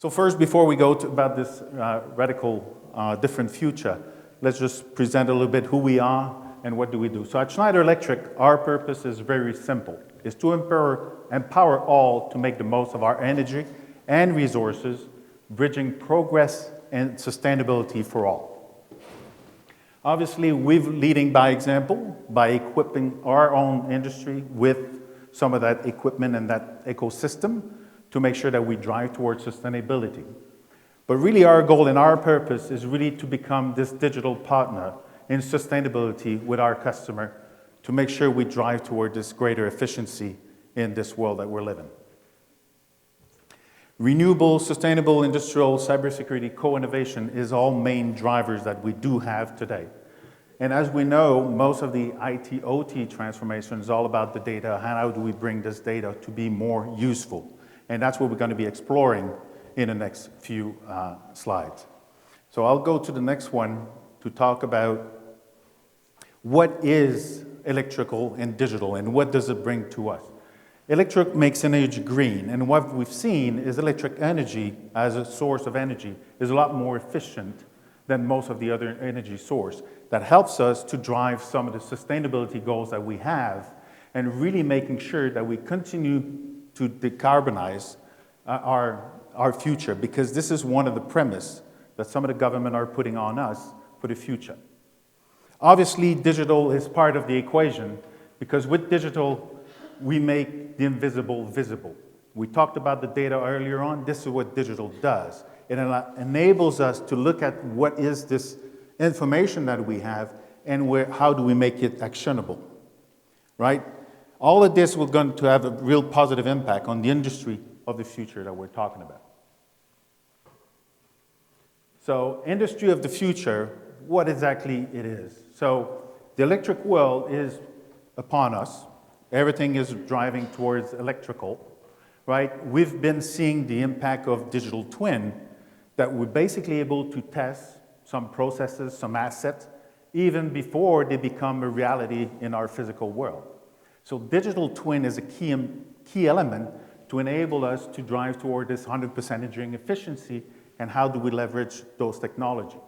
So first, before we go to about this radical different future, let's just present a little bit who we are and what do we do. So at Schneider Electric, our purpose is very simple. It's to empower all to make the most of our energy and resources, bridging progress and sustainability for all. Obviously, we're leading by example by equipping our own industry with some of that equipment and that ecosystem to make sure that we drive towards sustainability. But really our goal and our purpose is really to become this digital partner in sustainability with our customer to make sure we drive toward this greater efficiency in this world that we're living. Renewable, sustainable, industrial, cybersecurity, co-innovation is all main drivers that we do have today. And as we know, most of the IT/OT transformation is all about the data and how do we bring this data to be more useful. And that's what we're going to be exploring in the next few slides. So I'll go to the next one to talk about what is electrical and digital and what does it bring to us. Electric makes energy green, and what we've seen is electric energy as a source of energy is a lot more efficient than most of the other energy source. That helps us to drive some of the sustainability goals that we have and really making sure that we continue to decarbonize our future, because this is one of the premise that some of the government are putting on us for the future. Obviously, digital is part of the equation because with digital, we make the invisible visible. We talked about the data earlier on. This is what digital does. It enables us to look at what is this information that we have and how do we make it actionable, right? All of this is going to have a real positive impact on the industry of the future that we're talking about. So, industry of the future, what exactly it is. So, the electric world is upon us. Everything is driving towards electrical, right? We've been seeing the impact of digital twin that we're basically able to test some processes, some assets, even before they become a reality in our physical world. So digital twin is a key element to enable us to drive toward this 100% engineering efficiency and how do we leverage those technologies.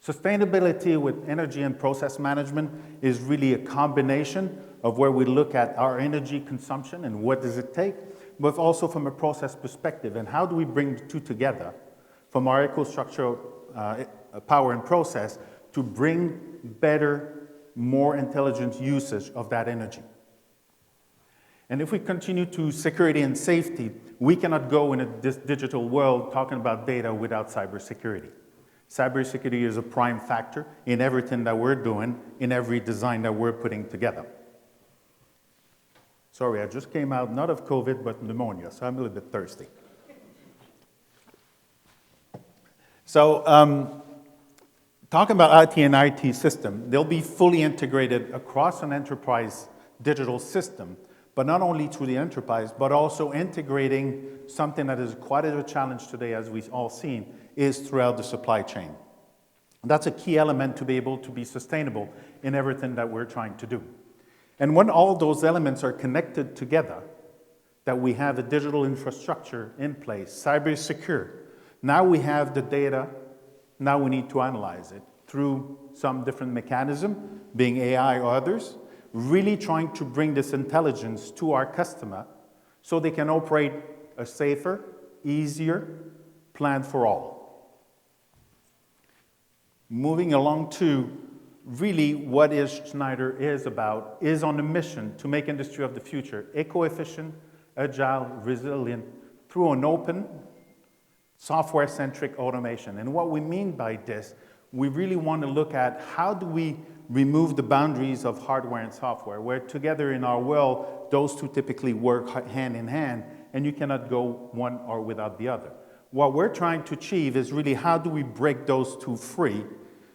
Sustainability with energy and process management is really a combination of where we look at our energy consumption and what does it take, but also from a process perspective and how do we bring the two together from our ecostructural power and process to bring better, more intelligent usage of that energy. And if we continue to security and safety, we cannot go in this digital world talking about data without cybersecurity. Cybersecurity is a prime factor in everything that we're doing, in every design that we're putting together. Sorry, I just came out not of COVID, but pneumonia, so I'm a little bit thirsty. So, talking about IT and IT system, they'll be fully integrated across an enterprise digital system, but not only through the enterprise, but also integrating something that is quite a challenge today, as we've all seen, is throughout the supply chain. That's a key element to be able to be sustainable in everything that we're trying to do. And when all those elements are connected together, that we have a digital infrastructure in place, cyber secure, now we have the data, now we need to analyze it through some different mechanism, being AI or others, really trying to bring this intelligence to our customer so they can operate a safer, easier plan for all. Moving along to really what is Schneider is about, is on a mission to make industry of the future eco-efficient, agile, resilient, through an open, software-centric automation. And what we mean by this, we really want to look at how do we remove the boundaries of hardware and software, where together in our world, those two typically work hand in hand, and you cannot go one or without the other. What we're trying to achieve is really how do we break those two free,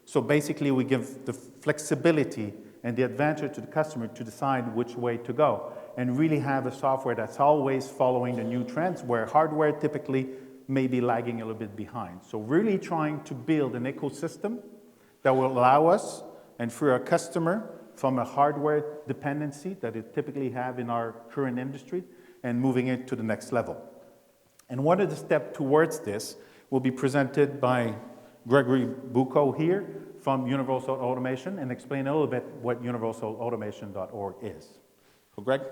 so basically we give the flexibility and the advantage to the customer to decide which way to go, and really have a software that's always following the new trends, where hardware typically may be lagging a little bit behind. So really trying to build an ecosystem that will allow us and for our customer from a hardware dependency that it typically have in our current industry and moving it to the next level. And one of the steps towards this will be presented by Gregory Bucco here from Universal Automation and explain a little bit what universalautomation.org is. So Greg?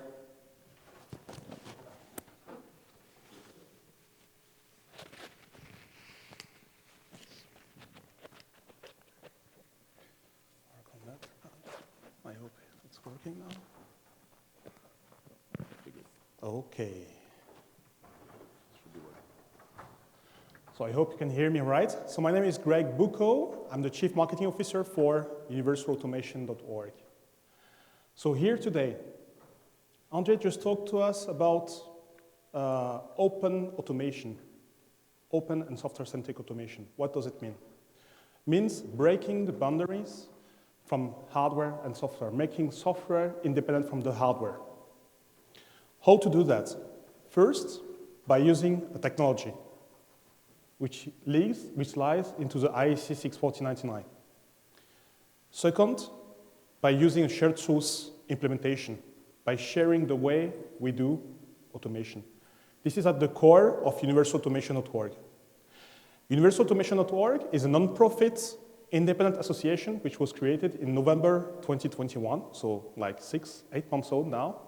I hope it's working now. Okay. So I hope you can hear me right. So my name is Greg Bucco. I'm the Chief Marketing Officer for universalautomation.org. So here today, Andre just talked to us about open automation, open and software-centric automation. What does it mean? It means breaking the boundaries from hardware and software, making software independent from the hardware. How to do that? First, by using a technology which lies into the IEC 64099. Second, by using a shared source implementation, by sharing the way we do automation. This is at the core of universalautomation.org. Universalautomation.org is a non-profit independent association which was created in November 2021, so like 8 months old now.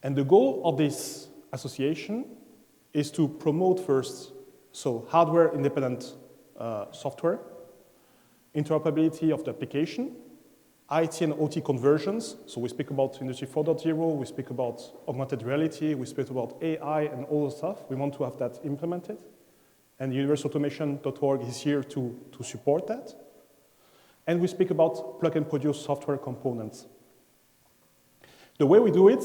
And the goal of this association is to promote first, so hardware-independent software, interoperability of the application, IT and OT conversions. So we speak about Industry 4.0, we speak about augmented reality, we speak about AI and all the stuff. We want to have that implemented. And universalautomation.org is here to support that. And we speak about plug-and-produce software components. The way we do it,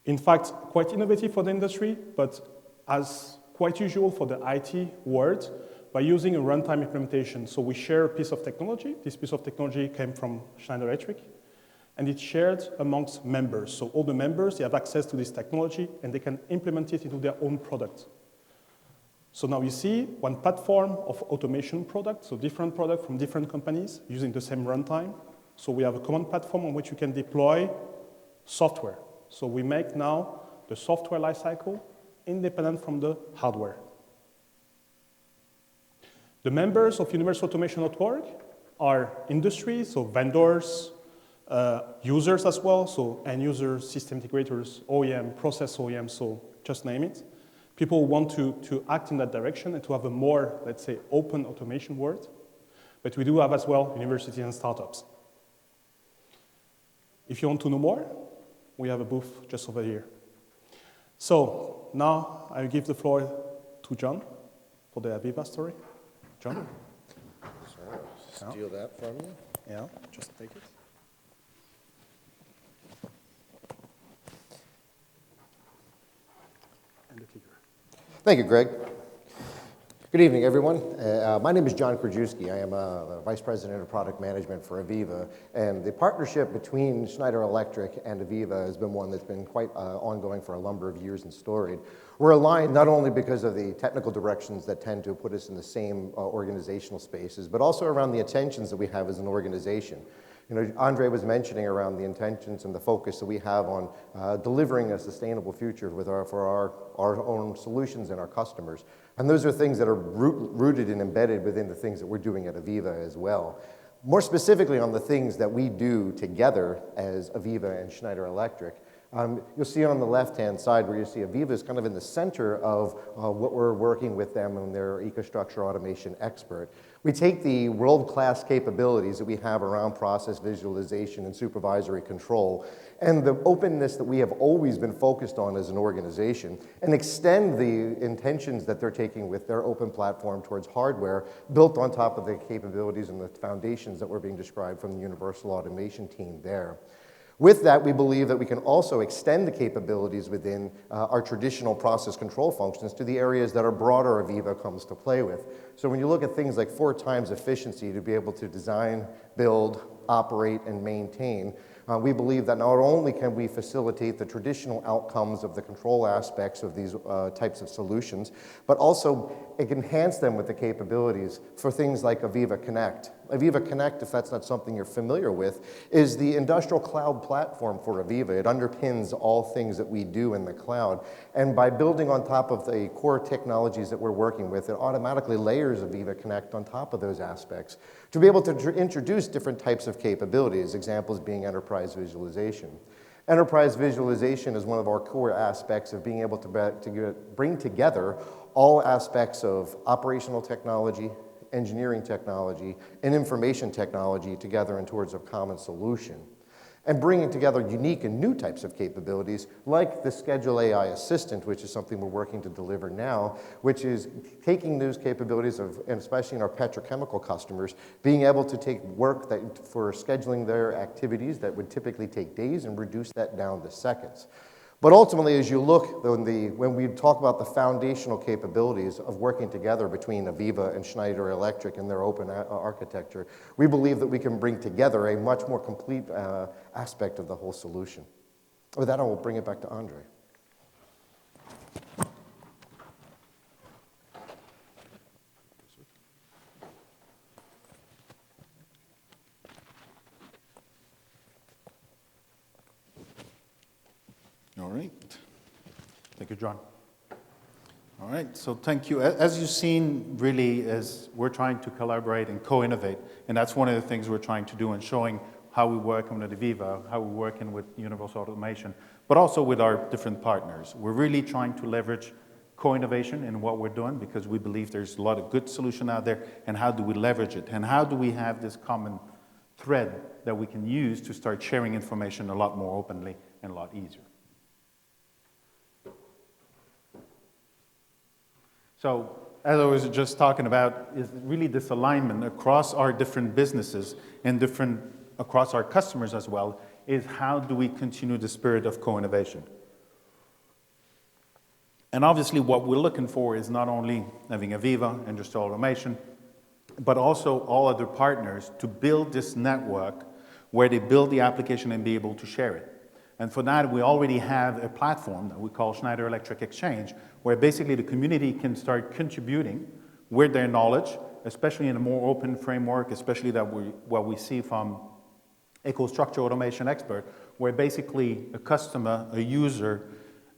in fact, quite innovative for the industry, but as quite usual for the IT world, by using a runtime implementation. So we share a piece of technology. This piece of technology came from Schneider Electric, and it's shared amongst members. So all the members, they have access to this technology, and they can implement it into their own product. So now you see one platform of automation products, so different products from different companies using the same runtime. So we have a common platform on which you can deploy software. So we make now the software lifecycle independent from the hardware. The members of universalautomation.org are industries, so vendors, users as well, so end users, system integrators, OEM, process OEM, so just name it. People want to act in that direction and to have a more, let's say, open automation world. But we do have as well universities and startups. If you want to know more, we have a booth just over here. So now I give the floor to John for the AVEVA story. John? Sorry, steal that from you. Yeah, just take it. And the clicker. Thank you, Greg. Good evening, everyone. My name is John Krajewski. I am a Vice President of Product Management for AVEVA, and the partnership between Schneider Electric and AVEVA has been one that's been quite ongoing for a number of years and storied. We're aligned not only because of the technical directions that tend to put us in the same organizational spaces, but also around the intentions that we have as an organization. You know, Andre was mentioning around the intentions and the focus that we have on delivering a sustainable future for our own solutions and our customers. And those are things that are rooted and embedded within the things that we're doing at AVEVA as well. More specifically on the things that we do together as AVEVA and Schneider Electric. You'll see on the left-hand side where you see AVEVA is kind of in the center of what we're working with them and their EcoStruxure automation expert. We take the world-class capabilities that we have around process visualization and supervisory control and the openness that we have always been focused on as an organization and extend the intentions that they're taking with their open platform towards hardware built on top of the capabilities and the foundations that were being described from the Universal Automation team there. With that, we believe that we can also extend the capabilities within our traditional process control functions to the areas that our broader AVEVA comes to play with. So when you look at things like 4 times efficiency to be able to design, build, operate, and maintain, we believe that not only can we facilitate the traditional outcomes of the control aspects of these types of solutions, but also enhance them with the capabilities for things like AVEVA Connect, Aviva Connect, if that's not something you're familiar with, is the industrial cloud platform for Aviva. It underpins all things that we do in the cloud. And by building on top of the core technologies that we're working with, it automatically layers Aviva Connect on top of those aspects to be able to introduce different types of capabilities, examples being enterprise visualization. Enterprise visualization is one of our core aspects of being able to bring together all aspects of operational technology, engineering technology, and information technology together and towards a common solution. And bringing together unique and new types of capabilities like the Schedule AI Assistant, which is something we're working to deliver now, which is taking those capabilities of, and especially in our petrochemical customers, being able to take work for scheduling their activities that would typically take days and reduce that down to seconds. But ultimately, as you look, when we talk about the foundational capabilities of working together between Aviva and Schneider Electric and their open architecture, we believe that we can bring together a much more complete aspect of the whole solution. With that, I will bring it back to Andre. All right. Thank you, John. All right, so thank you. As you've seen, really, is we're trying to collaborate and co-innovate, and that's one of the things we're trying to do in showing how we work with Aviva, how we're working with Universal Automation, but also with our different partners. We're really trying to leverage co-innovation in what we're doing because we believe there's a lot of good solution out there, and how do we leverage it, and how do we have this common thread that we can use to start sharing information a lot more openly and a lot easier. So, as I was just talking about, is really this alignment across our different businesses and across our customers as well, is how do we continue the spirit of co-innovation? And obviously what we're looking for is not only having Aviva, Industrial Automation, but also all other partners to build this network where they build the application and be able to share it. And for that, we already have a platform that we call Schneider Electric Exchange, where basically the community can start contributing with their knowledge, especially in a more open framework, especially what we see from EcoStruxure Automation Expert, where basically a customer, a user,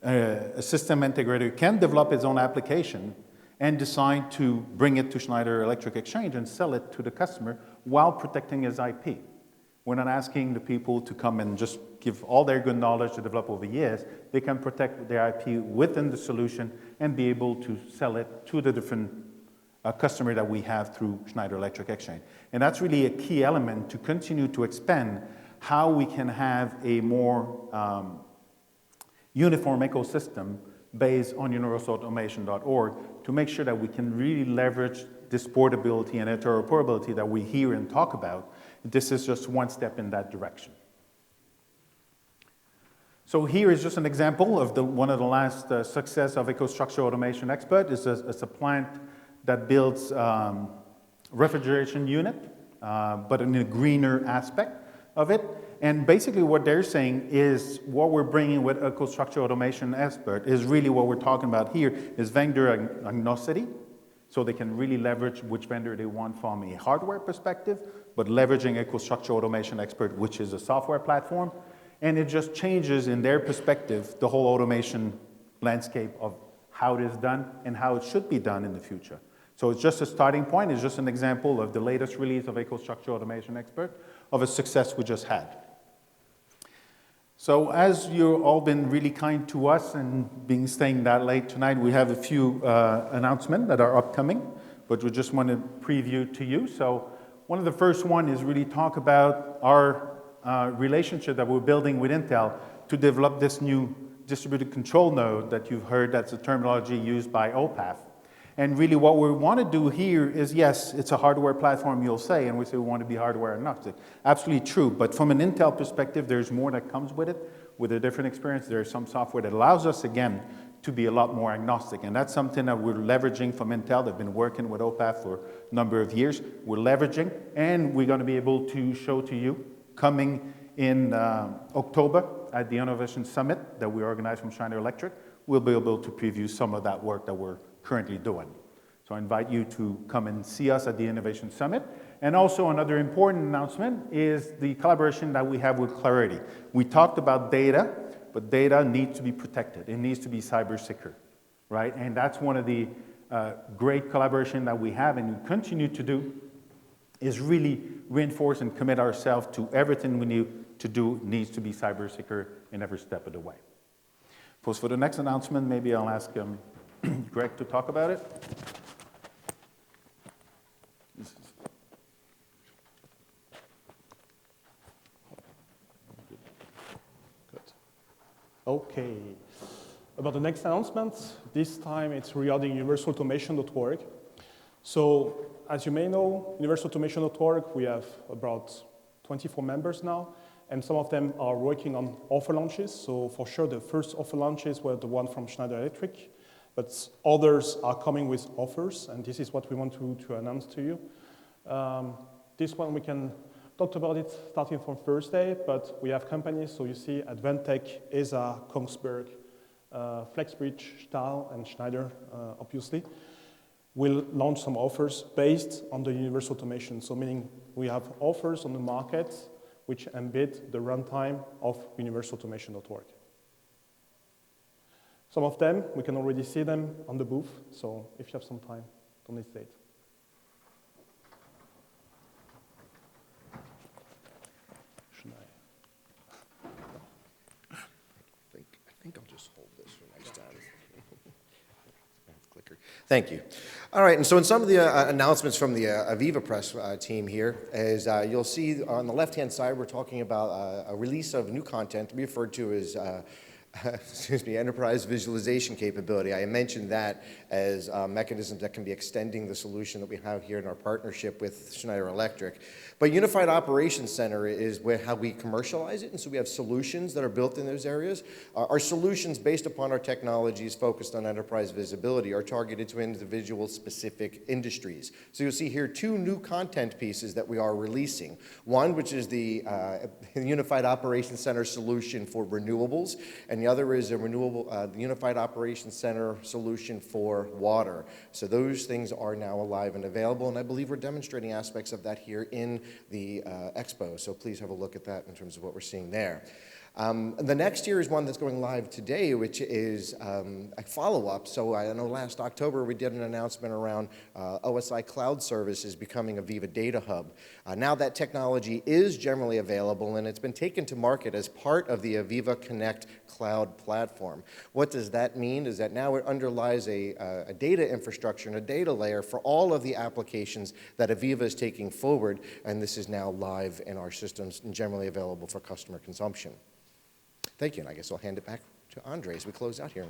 a system integrator can develop his own application and decide to bring it to Schneider Electric Exchange and sell it to the customer while protecting his IP. We're not asking the people to come and just give all their good knowledge to develop over years. They can protect their IP within the solution and be able to sell it to the different customer that we have through Schneider Electric Exchange. And that's really a key element to continue to expand how we can have a more uniform ecosystem based on universalautomation.org to make sure that we can really leverage this portability and interoperability that we hear and talk about. This is just one step in that direction. So here is just an example of one of the last success of EcoStruxure Automation Expert. It's a plant that builds refrigeration unit, but in a greener aspect of it. And basically what they're saying is what we're bringing with EcoStruxure Automation Expert is really what we're talking about here is vendor agnosticity. So they can really leverage which vendor they want from a hardware perspective, but leveraging EcoStruxure Automation Expert, which is a software platform. And it just changes in their perspective the whole automation landscape of how it is done and how it should be done in the future. So it's just a starting point. It's just an example of the latest release of EcoStruxure Automation Expert of a success we just had. So as you've all been really kind to us and staying that late tonight, we have a few announcements that are upcoming, but we just want to preview to you. So one of the first one is really talk about our relationship that we're building with Intel to develop this new distributed control node that you've heard, that's a terminology used by OPAF. And really what we want to do here is, yes, it's a hardware platform, you'll say, and we say we want to be hardware agnostic. Absolutely true, but from an Intel perspective, there's more that comes with it. With a different experience, there's some software that allows us, again, to be a lot more agnostic. And that's something that we're leveraging from Intel. They've been working with OPAF for a number of years. We're leveraging, and we're going to be able to show to you, coming in October at the Innovation Summit that we organized from Schneider Electric, we'll be able to preview some of that work that we're currently doing. So I invite you to come and see us at the Innovation Summit. And also another important announcement is the collaboration that we have with Clarity. We talked about data, but data needs to be protected. It needs to be cyber secure, right? And that's one of the great collaboration that we have and we continue to do, is really reinforce and commit ourselves to everything we need to do needs to be cyber secure in every step of the way. For the next announcement, maybe I'll ask Greg to talk about it. Okay. About the next announcement, this time it's regarding universalautomation.org. So, as you may know, universalautomation.org, we have about 24 members now, and some of them are working on offer launches. So for sure, the first offer launches were the one from Schneider Electric, but others are coming with offers, and this is what we want to announce to you. This one we can talk about it starting from Thursday, but we have companies, so you see Advantech, ESA, Kongsberg, FlexBridge, Stahl, and Schneider, obviously, will launch some offers based on the universal automation. So meaning we have offers on the market which embed the runtime of universalautomation.org. Some of them, we can already see them on the booth, so if you have some time, don't hesitate. I think I'll just hold this for next time. Clicker. Thank you. All right, and so in some of the announcements from the Aviva Press team here, as you'll see on the left-hand side, we're talking about a release of new content referred to as excuse me, enterprise visualization capability. I mentioned that as mechanisms that can be extending the solution that we have here in our partnership with Schneider Electric. But Unified Operations Center is how we commercialize it, and so we have solutions that are built in those areas. Our solutions, based upon our technologies focused on enterprise visibility, are targeted to individual specific industries. So you'll see here two new content pieces that we are releasing. One, which is the Unified Operations Center solution for renewables, and the other is a the Unified Operations Center solution for water. So those things are now alive and available, and I believe we're demonstrating aspects of that here in the expo. So please have a look at that in terms of what we're seeing there. The next year is one that's going live today, which is a follow-up. So I know last October we did an announcement around OSI Cloud Services becoming a Aviva Data Hub. Now that technology is generally available, and it's been taken to market as part of the Aviva Connect Cloud platform. What does that mean? Is that now it underlies a data infrastructure and a data layer for all of the applications that Aviva is taking forward, and this is now live in our systems and generally available for customer consumption. Thank you, and I guess I'll hand it back to Andre as we close out here.